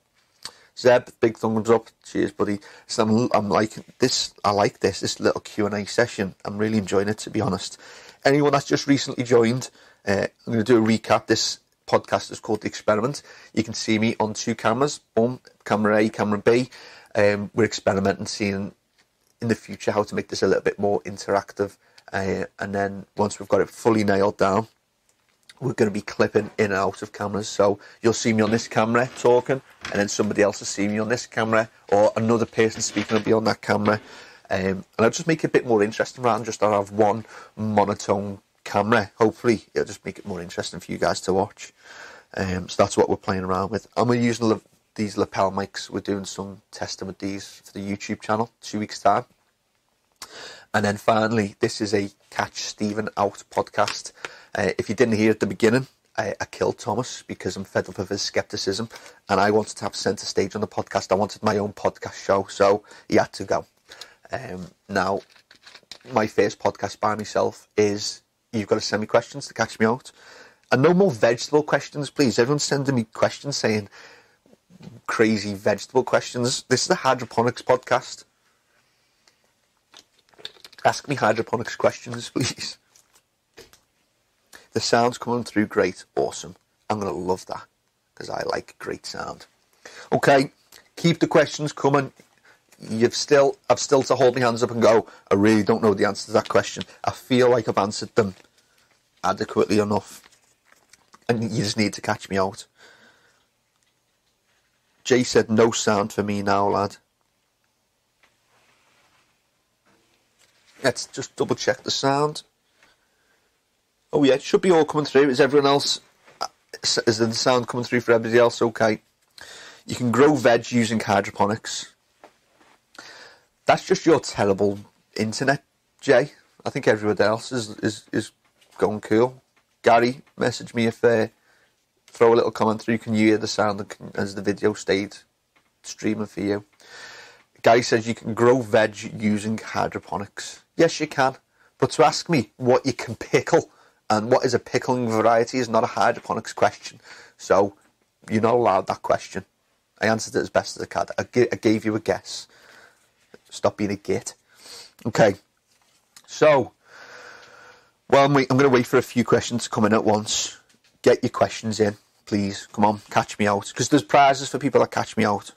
Zeb, big thumbs up. Cheers, buddy. So I'm liking this. I like this little Q&A session. I'm really enjoying it, to be honest. Anyone that's just recently joined, I'm going to do a recap. This podcast is called The Experiment. You can see me on 2 cameras. Boom, camera A, camera B. We're experimenting, seeing in the future how to make this a little bit more interactive. And then once we've got it fully nailed down, we're going to be clipping in and out of cameras. So you'll see me on this camera talking, and then somebody else will see me on this camera, or another person speaking will be on that camera. And I'll just make it a bit more interesting rather than just have one monotone camera. Hopefully it'll just make it more interesting for you guys to watch. So that's what we're playing around with. And we're using these lapel mics. We're doing some testing with these for the YouTube channel, 2 weeks time. And then finally, this is a Catch Stephen Out podcast. If you didn't hear at the beginning, I killed Thomas because I'm fed up of his scepticism, and I wanted to have centre stage on the podcast. I wanted my own podcast show, so he had to go. Now, my first podcast by myself is, you've got to send me questions to catch me out. And no more vegetable questions, please. Everyone's sending me questions saying crazy vegetable questions. This is a hydroponics podcast. Ask me hydroponics questions, please. The sound's coming through great. Awesome. I'm going to love that because I like great sound. Okay, keep the questions coming. I've still to hold my hands up and go, I really don't know the answer to that question. I feel like I've answered them adequately enough. And you just need to catch me out. Jay said, no sound for me now, lad. Let's just double check the sound. Oh yeah, it should be all coming through. Is everyone else, is the sound coming through for everybody else? Okay. You can grow veg using hydroponics. That's just your terrible internet, Jay. I think everyone else is going cool. Gary, message me if throw a little comment through. Can you hear the sound as the video stayed streaming for you? Gary says you can grow veg using hydroponics. Yes, you can. But to ask me what you can pickle and what is a pickling variety is not a hydroponics question. So you're not allowed that question. I answered it as best as I could. I gave you a guess. Stop being a git. Okay. So, well, I'm going to wait for a few questions to come in at once. Get your questions in, please. Come on, catch me out. Because there's prizes for people that catch me out.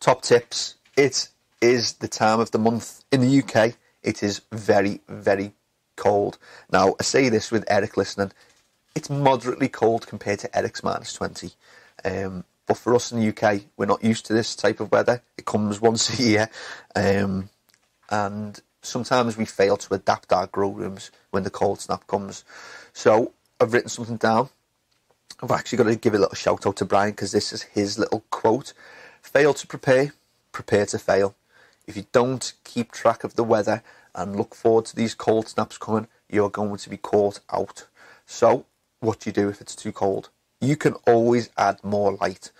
Top tips. It is the time of the month. In the UK, it is very, very cold. Now, I say this with Eric listening. It's moderately cold compared to Eric's -20. But for us in the UK, we're not used to this type of weather. It comes once a year. And sometimes we fail to adapt our grow rooms when the cold snap comes. So I've written something down. I've actually got to give a little shout out to Brian because this is his little quote. Fail to prepare, prepare to fail. If you don't keep track of the weather and look forward to these cold snaps coming, you're going to be caught out. So what do you do if it's too cold? You can always add more light.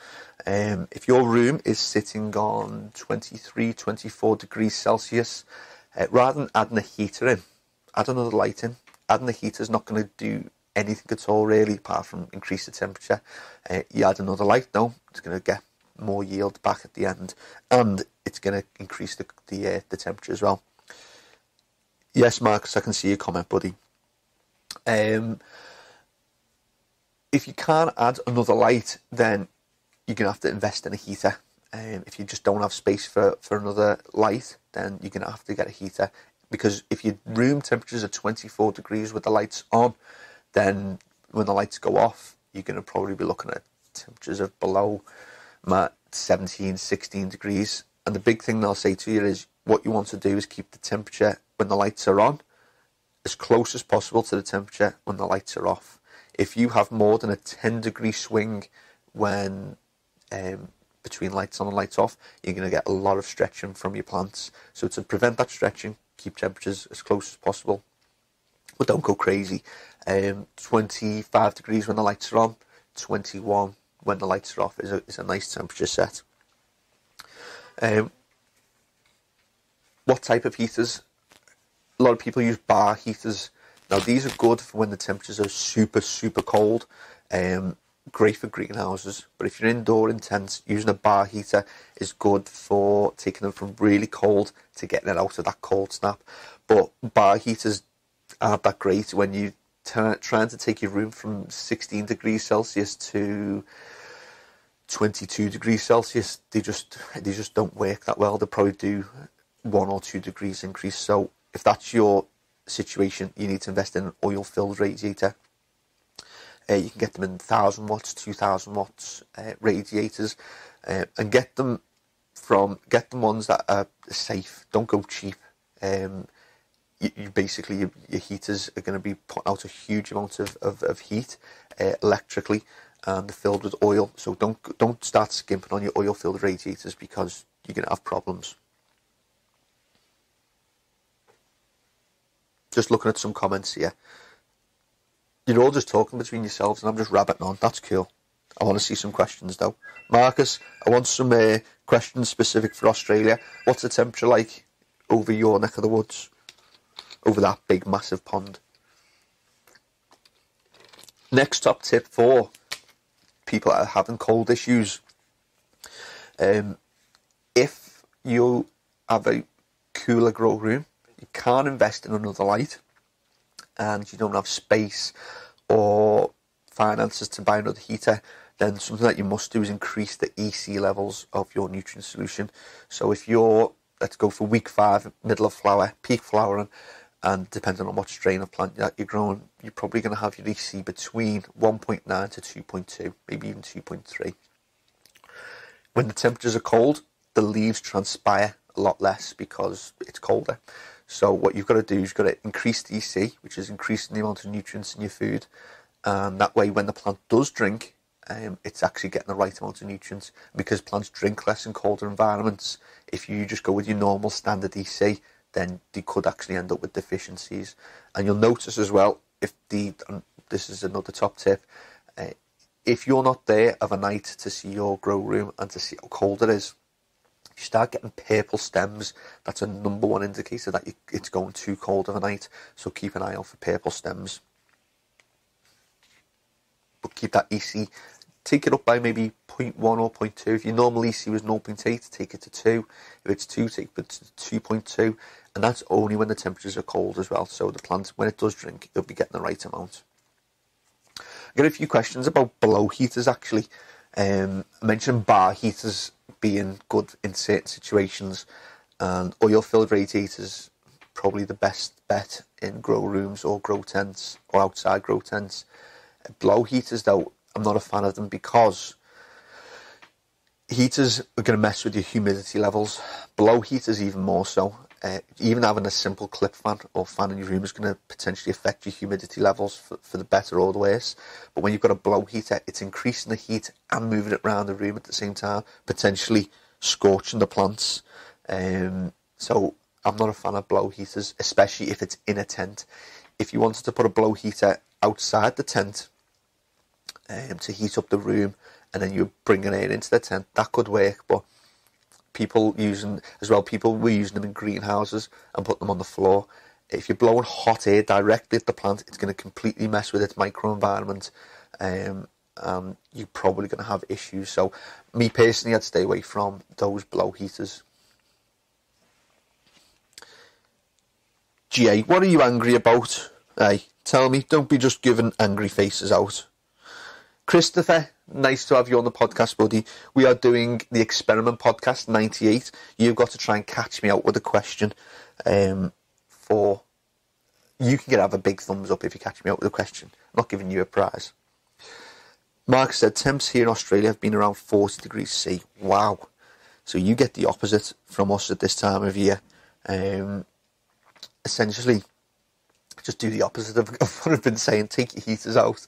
If your room is sitting on 23, 24 degrees Celsius, rather than adding a heater in, add another light in. Adding a heater is not going to do anything at all really, apart from increase the temperature. You add another light, no, it's going to get more yield back at the end, and it's going to increase the temperature as well. Yes, Marcus, I can see your comment, buddy. If you can't add another light, then you're going to have to invest in a heater. If you just don't have space for another light, then you're going to have to get a heater. Because if your room temperatures are 24 degrees with the lights on, then when the lights go off, you're going to probably be looking at temperatures of below 17, 16 degrees. And the big thing they'll say to you is what you want to do is keep the temperature when the lights are on as close as possible to the temperature when the lights are off. If you have more than a 10-degree swing when between lights on and lights off, you're going to get a lot of stretching from your plants. So to prevent that stretching, keep temperatures as close as possible, but don't go crazy. 25 degrees when the lights are on, 21 when the lights are off is a nice temperature set. What type of heaters? A lot of people use bar heaters. Now these are good for when the temperatures are super, super cold. Great for greenhouses. But if you're indoor in tents, using a bar heater is good for taking them from really cold to getting it out of that cold snap. But bar heaters aren't that great when you trying to take your room from 16 degrees Celsius to 22 degrees Celsius. They just don't work that well. They probably do 1 or 2 degrees increase. So if that's your situation, you need to invest in an oil-filled radiator. You can get them in 1,000 watts, 2,000 watts radiators, and get them ones that are safe. Don't go cheap. You basically your heaters are going to be putting out a huge amount of heat electrically, and they're filled with oil. So don't start skimping on your oil-filled radiators because you're going to have problems. Just looking at some comments here. You're all just talking between yourselves and I'm just rabbiting on. That's cool. I want to see some questions though. Marcus, I want some questions specific for Australia. What's the temperature like over your neck of the woods? Over that big massive pond. Next top tip for people that are having cold issues. If you have a cooler grow room, you can't invest in another light, and you don't have space or finances to buy another heater, then something that you must do is increase the EC levels of your nutrient solution. So if you're, let's go for week 5, middle of flower, peak flowering, and depending on what strain of plant that you're growing, you're probably going to have your EC between 1.9 to 2.2, maybe even 2.3. When the temperatures are cold, the leaves transpire a lot less because it's colder. So what you've got to do is you've got to increase DC, which is increasing the amount of nutrients in your food. And that way, when the plant does drink, it's actually getting the right amount of nutrients. Because plants drink less in colder environments, if you just go with your normal standard DC, then they could actually end up with deficiencies. And you'll notice as well, this is another top tip, if you're not there of a night to see your grow room and to see how cold it is, if you start getting purple stems, that's a number one indicator that it's going too cold of a night. So keep an eye out for purple stems. But keep that EC, take it up by maybe 0.1 or 0.2. If your normal EC was 0.8, take it to 2. If it's 2, take it to 2.2. And that's only when the temperatures are cold as well. So the plant, when it does drink, it'll be getting the right amount. I got a few questions about blow heaters actually. I mentioned bar heaters being good in certain situations, and oil-filled radiators probably the best bet in grow rooms or grow tents or outside grow tents. Blow heaters though, I'm not a fan of them because heaters are going to mess with your humidity levels. Blow heaters even more so. Even having a simple clip fan or fan in your room is going to potentially affect your humidity levels for the better or the worse. But when you've got a blow heater, it's increasing the heat and moving it around the room at the same time, potentially scorching the plants. So I'm not a fan of blow heaters, especially if it's in a tent. If you wanted to put a blow heater outside the tent to heat up the room, and then you're bringing air into the tent, that could work. But people were using them in greenhouses and put them on the floor. If you're blowing hot air directly at the plant, it's going to completely mess with its microenvironment, and you're probably going to have issues. So me personally, I'd stay away from those blow heaters. GA, what are you angry about? Hey, tell me, don't be just giving angry faces out. Christopher, nice to have you on the podcast, buddy. We are doing the Experiment Podcast 98. You've got to try and catch me out with a question. You can have a big thumbs up if you catch me out with a question. I'm not giving you a prize. Mark said, temps here in Australia have been around 40 degrees C. Wow. So you get the opposite from us at this time of year. Essentially, just do the opposite of what I've been saying. Take your heaters out.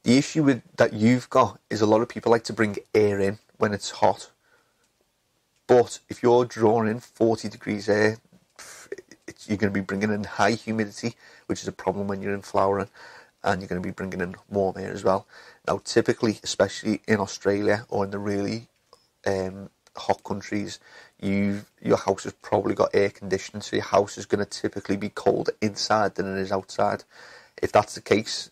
The issue that you've got is a lot of people like to bring air in when it's hot. But if you're drawing in 40 degrees air, you're going to be bringing in high humidity, which is a problem when you're in flowering, and you're going to be bringing in warm air as well. Now, typically, especially in Australia or in the really hot countries, your house has probably got air conditioning, so your house is going to typically be colder inside than it is outside. If that's the case,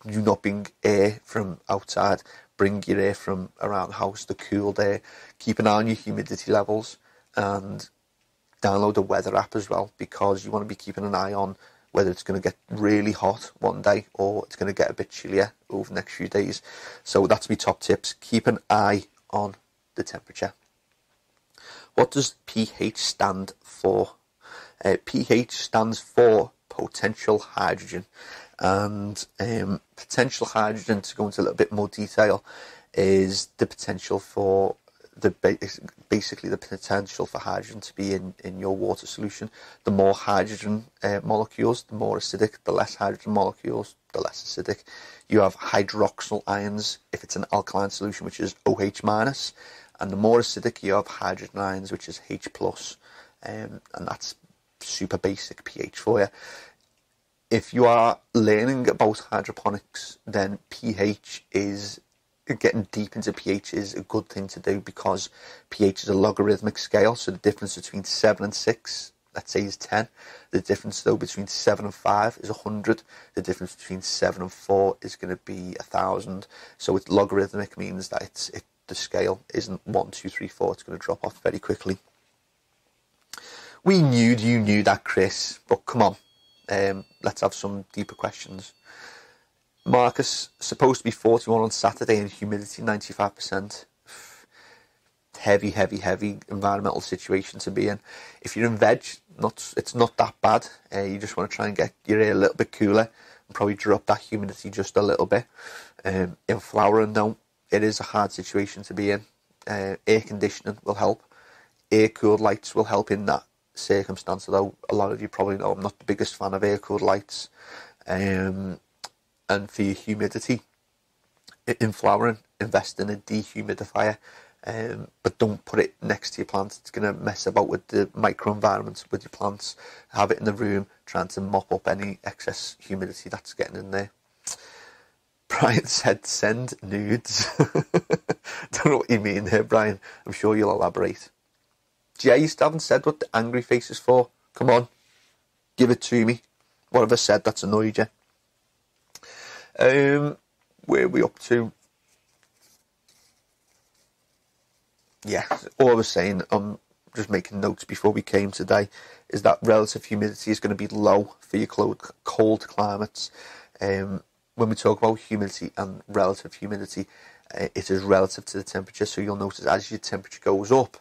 you not bring air from outside, bring your air from around the house, the cooled air. Keep an eye on your humidity levels and download a weather app as well, because you want to be keeping an eye on whether it's going to get really hot one day or it's going to get a bit chillier over the next few days. So that's my top tips. Keep an eye on the temperature. What does pH stand for? pH stands for potential hydrogen. And potential hydrogen, to go into a little bit more detail, is the potential for basically the potential for hydrogen to be in your water solution. The more hydrogen molecules, the more acidic. The less hydrogen molecules, the less acidic. You have hydroxyl ions if it's an alkaline solution, which is OH minus, and the more acidic you have hydrogen ions, which is H plus, and that's super basic pH for you. If you are learning about hydroponics, then getting deep into pH is a good thing to do, because pH is a logarithmic scale, so the difference between 7 and 6, let's say, is 10. The difference, though, between 7 and 5 is 100. The difference between 7 and 4 is going to be 1,000. So it's logarithmic, means that the scale isn't 1, 2, 3, 4. It's going to drop off very quickly. We knew you knew that, Chris, but come on. Let's have some deeper questions. Marcus, supposed to be 41 on Saturday and humidity 95%. Heavy environmental situation to be in. If you're in veg, it's not that bad. You just want to try and get your air a little bit cooler and probably drop that humidity just a little bit. In flowering, though, it is a hard situation to be in. Air conditioning will help. Air-cooled lights will help in that circumstance, although a lot of you probably know I'm not the biggest fan of air-cooled lights. And for your humidity in flowering, invest in a dehumidifier, but don't put it next to your plants. It's going to mess about with the microenvironments with your plants. Have it in the room, trying to mop up any excess humidity that's getting in there. Brian said, send nudes. Don't know what you mean there, Brian. I'm sure you'll elaborate. Jay, you still haven't said what the angry face is for. Come on, give it to me. What have I said that's annoyed you? Where are we up to? Yeah, all I was saying, I'm just making notes before we came today, is that relative humidity is going to be low for your cold climates. When we talk about humidity and relative humidity, it is relative to the temperature. So you'll notice as your temperature goes up,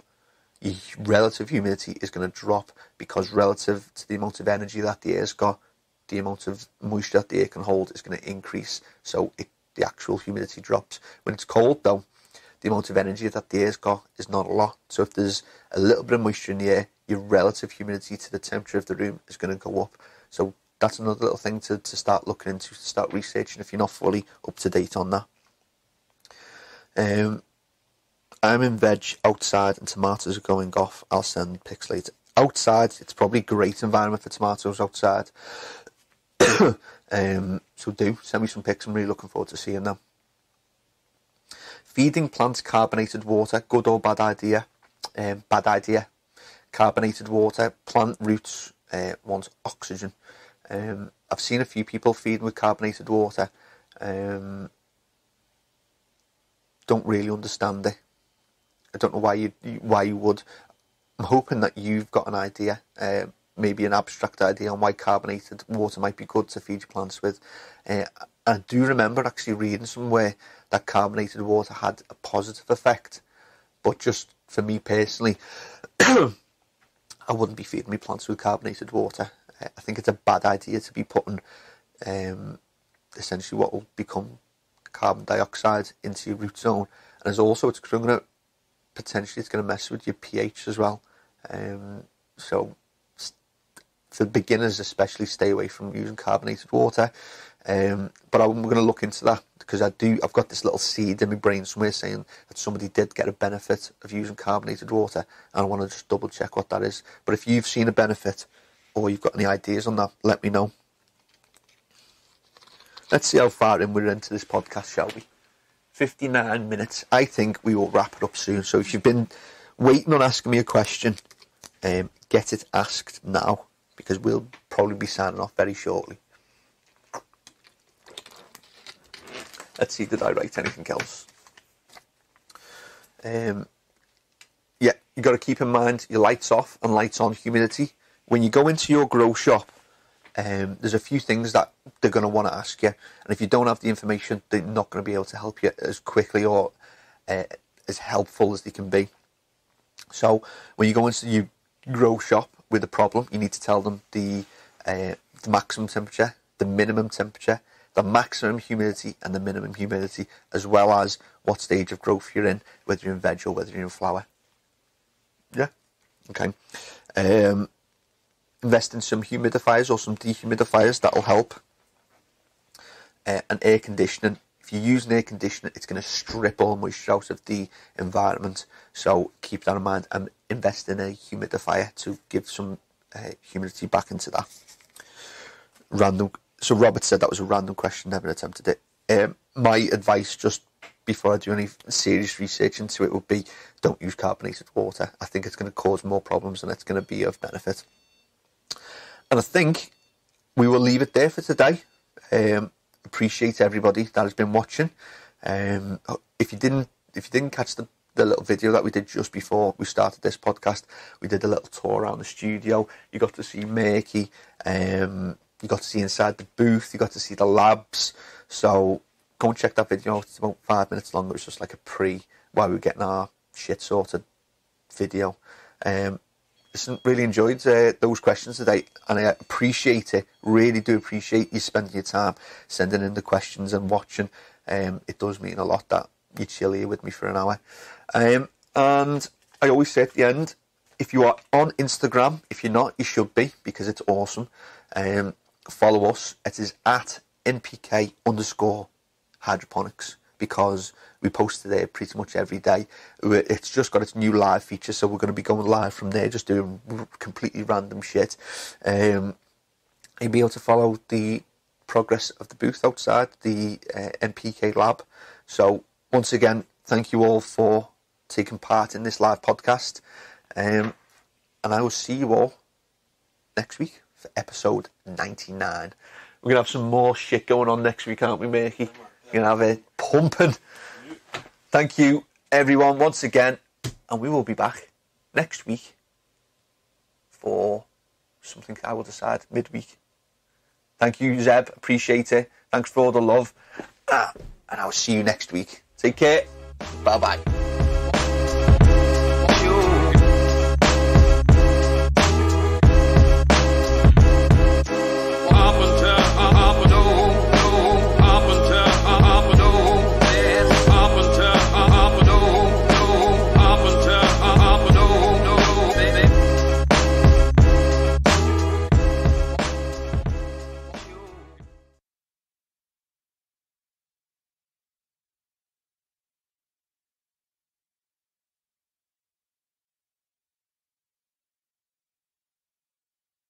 your relative humidity is going to drop, because relative to the amount of energy that the air's got, the amount of moisture that the air can hold is going to increase. So the actual humidity drops. When it's cold, though, the amount of energy that the air's got is not a lot. So if there's a little bit of moisture in the air, your relative humidity to the temperature of the room is going to go up. So that's another little thing to start looking into, to start researching if you're not fully up to date on that. I'm in veg outside and tomatoes are going off. I'll send pics later. Outside, it's probably a great environment for tomatoes outside. So do send me some pics. I'm really looking forward to seeing them. Feeding plants carbonated water, good or bad idea? Bad idea. Carbonated water, plant roots want oxygen. I've seen a few people feeding with carbonated water. Don't really understand it. I don't know why you would. I'm hoping that you've got an idea, maybe an abstract idea on why carbonated water might be good to feed your plants with. I do remember actually reading somewhere that carbonated water had a positive effect, but just for me personally, I wouldn't be feeding my plants with carbonated water. I think it's a bad idea to be putting essentially what will become carbon dioxide into your root zone, and it's going to potentially mess with your pH as well. So for beginners especially, stay away from using carbonated water. But I'm going to look into that, because I've got this little seed in my brain somewhere saying that somebody did get a benefit of using carbonated water, and I want to just double check what that is. But if you've seen a benefit or you've got any ideas on that, let me know. Let's see how far in we're into this podcast, shall we? 59 minutes. I think we will wrap it up soon. So if you've been waiting on asking me a question, get it asked now, because we'll probably be signing off very shortly. Let's see, did I write anything else? Yeah, you got to keep in mind your lights off and lights on humidity. When you go into your grow shop, there's a few things that they're going to want to ask you, and if you don't have the information, they're not going to be able to help you as quickly or as helpful as they can be. So when you go into your grow shop with a problem, you need to tell them the maximum temperature, the minimum temperature, the maximum humidity and the minimum humidity, as well as what stage of growth you're in, whether you're in veg or whether you're in flower. Yeah? Okay. Invest in some humidifiers or some dehumidifiers, that'll help. And air conditioning. If you use an air conditioner, it's going to strip all moisture out of the environment. So keep that in mind, and invest in a humidifier to give some humidity back into that. So Robert said that was a random question, never attempted it. My advice, just before I do any serious research into it, would be don't use carbonated water. I think it's going to cause more problems than it's going to be of benefit. And I think we will leave it there for today. Appreciate everybody that has been watching. If you didn't catch the little video that we did just before we started this podcast, we did a little tour around the studio. You got to see Murky. You got to see inside the booth. You got to see the labs. So go and check that video out. It's about 5 minutes long. It was just like a while we were getting our shit sorted video. Listen, really enjoyed those questions today, and I appreciate it. Really do appreciate you spending your time sending in the questions and watching. It does mean a lot that you chill here with me for an hour. And I always say at the end, if you are on Instagram, if you're not, you should be, because it's awesome. Follow us. It is at NPK_hydroponics, because we post there pretty much every day. It's just got its new live feature, so we're going to be going live from there, just doing completely random shit. You'll be able to follow the progress of the booth outside the NPK lab. So once again, thank you all for taking part in this live podcast, and I will see you all next week for episode 99. We're going to have some more shit going on next week, aren't we, Mikey? We're going to have it pumping. Thank you, everyone, once again, and we will be back next week for something I will decide midweek. Thank you, Zeb. Appreciate it. Thanks for all the love. And I'll see you next week. Take care. Bye-bye.